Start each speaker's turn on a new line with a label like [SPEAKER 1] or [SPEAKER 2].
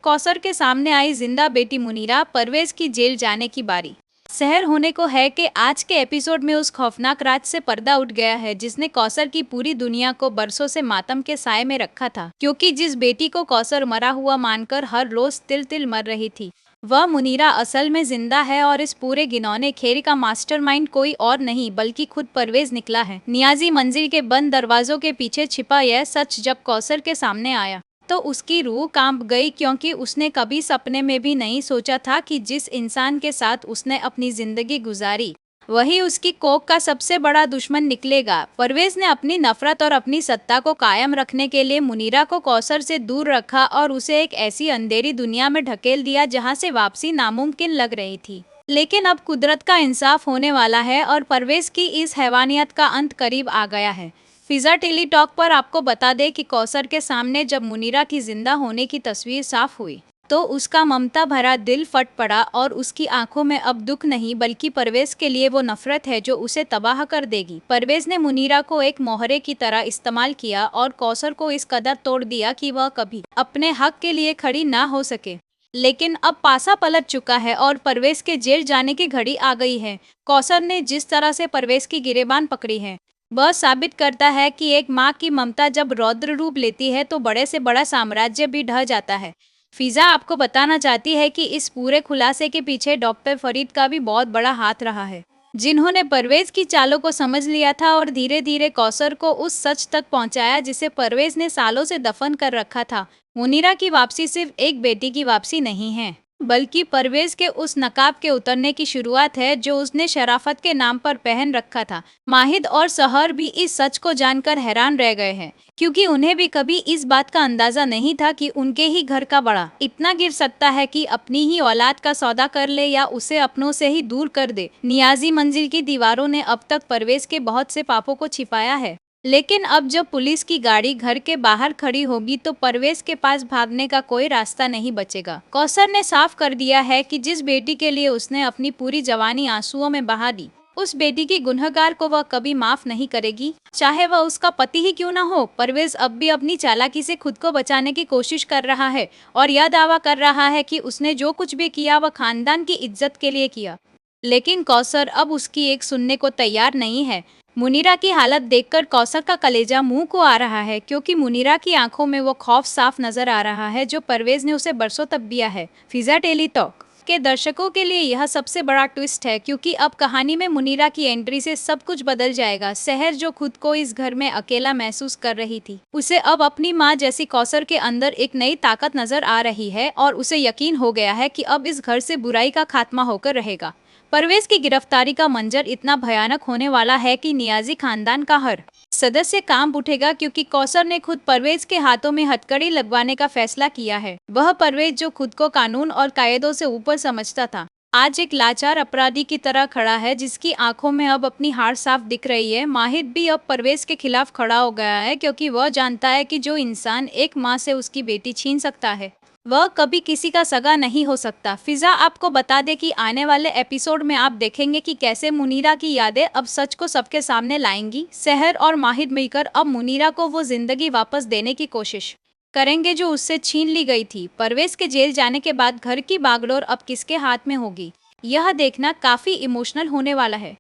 [SPEAKER 1] कौसर के सामने आई जिंदा बेटी मुनीरा, परवेज की जेल जाने की बारी। शहर होने को है कि आज के एपिसोड में उस खौफनाक रात से पर्दा उठ गया है जिसने कौसर की पूरी दुनिया को बरसों से मातम के साए में रखा था, क्योंकि जिस बेटी को कौसर मरा हुआ मानकर हर रोज तिल तिल मर रही थी, वह मुनीरा असल में जिंदा है। और इस पूरे घिनौने खेल का मास्टरमाइंड कोई और नहीं बल्कि खुद परवेज निकला है। नियाजी मंजिल के बंद दरवाजों के पीछे छिपा यह सच जब कौसर के सामने आया तो उसकी रूह कांप गई, क्योंकि उसने कभी सपने में भी नहीं सोचा था कि जिस इंसान के साथ उसने अपनी जिंदगी गुजारी वही उसकी कोख का सबसे बड़ा दुश्मन निकलेगा। परवेज ने अपनी नफरत और अपनी सत्ता को कायम रखने के लिए मुनीरा को कौसर से दूर रखा और उसे एक ऐसी अंधेरी दुनिया में ढकेल दिया जहां से वापसी नामुमकिन लग रही थी। लेकिन अब कुदरत का इंसाफ होने वाला है और परवेज की इस हैवानियत का अंत करीब आ गया है। फिजा टेली टॉक पर आपको बता दें कि कौसर के सामने जब मुनीरा की जिंदा होने की तस्वीर साफ हुई तो उसका ममता भरा दिल फट पड़ा और उसकी आंखों में अब दुख नहीं बल्कि परवेज के लिए वो नफरत है जो उसे तबाह कर देगी। परवेज ने मुनीरा को एक मोहरे की तरह इस्तेमाल किया और कौसर को इस कदर तोड़ दिया कि वह कभी अपने हक के लिए खड़ी ना हो सके। लेकिन अब पासा पलट चुका है और परवेज के जेल जाने की घड़ी आ गई है। कौसर ने जिस तरह से परवेज की गिरेबान पकड़ी है वह साबित करता है कि एक माँ की ममता जब रौद्र रूप लेती है तो बड़े से बड़ा साम्राज्य भी ढह जाता है। फिजा आपको बताना चाहती है कि इस पूरे खुलासे के पीछे डॉक्टर फरीद का भी बहुत बड़ा हाथ रहा है, जिन्होंने परवेज की चालों को समझ लिया था और धीरे धीरे कौसर को उस सच तक पहुंचाया जिसे परवेज ने सालों से दफन कर रखा था। मुनीरा की वापसी सिर्फ एक बेटी की वापसी नहीं है बल्कि परवेज के उस नकाब के उतरने की शुरुआत है जो उसने शराफत के नाम पर पहन रखा था। माहिद और सहर भी इस सच को जानकर हैरान रह गए हैं, क्योंकि उन्हें भी कभी इस बात का अंदाजा नहीं था कि उनके ही घर का बड़ा इतना गिर सकता है कि अपनी ही औलाद का सौदा कर ले या उसे अपनों से ही दूर कर दे। नियाजी मंजिल की दीवारों ने अब तक परवेज के बहुत से पापों को छिपाया है, लेकिन अब जब पुलिस की गाड़ी घर के बाहर खड़ी होगी तो परवेज के पास भागने का कोई रास्ता नहीं बचेगा। कौसर ने साफ कर दिया है कि जिस बेटी के लिए उसने अपनी पूरी जवानी आंसुओं में बहा दी, उस बेटी की गुनहगार को वह कभी माफ नहीं करेगी, चाहे वह उसका पति ही क्यों ना हो। परवेज अब भी अपनी चालाकी से खुद को बचाने की कोशिश कर रहा है और यह दावा कर रहा है कि उसने जो कुछ भी किया वह खानदान की इज्जत के लिए किया। लेकिन कौसर अब उसकी एक सुनने को तैयार नहीं है। मुनीरा की हालत देखकर कौसर का कलेजा मुंह को आ रहा है, क्योंकि मुनीरा की आंखों में वो खौफ साफ नजर आ रहा है जो परवेज ने उसे बरसों तक दिया है। फिजा टेली टॉक के दर्शकों के लिए यह सबसे बड़ा ट्विस्ट है, क्योंकि अब कहानी में मुनीरा की एंट्री से सब कुछ बदल जाएगा। शहर जो खुद को इस घर में अकेला महसूस कर रही थी, उसे अब अपनी माँ जैसी कौसर के अंदर एक नई ताकत नजर आ रही है और उसे यकीन हो गया है कि अब इस घर से बुराई का खात्मा होकर रहेगा। परवेज की गिरफ्तारी का मंजर इतना भयानक होने वाला है कि नियाजी खानदान का हर सदस्य कांप उठेगा, क्योंकि कौसर ने खुद परवेज के हाथों में हथकड़ी लगवाने का फैसला किया है। वह परवेज जो खुद को कानून और कायदों से ऊपर समझता था, आज एक लाचार अपराधी की तरह खड़ा है जिसकी आंखों में अब अपनी हार साफ दिख रही है। माहिद भी अब परवेज के खिलाफ खड़ा हो गया है, क्योंकि वह जानता है कि जो इंसान एक माँ से उसकी बेटी छीन सकता है वह कभी किसी का सगा नहीं हो सकता। फिजा आपको बता दे कि आने वाले एपिसोड में आप देखेंगे कि कैसे मुनीरा की यादें अब सच को सबके सामने लाएंगी। सहर और माहिद मिलकर अब मुनीरा को वो जिंदगी वापस देने की कोशिश करेंगे जो उससे छीन ली गई थी। परवेज के जेल जाने के बाद घर की बागडोर अब किसके हाथ में होगी, यह देखना काफी इमोशनल होने वाला है।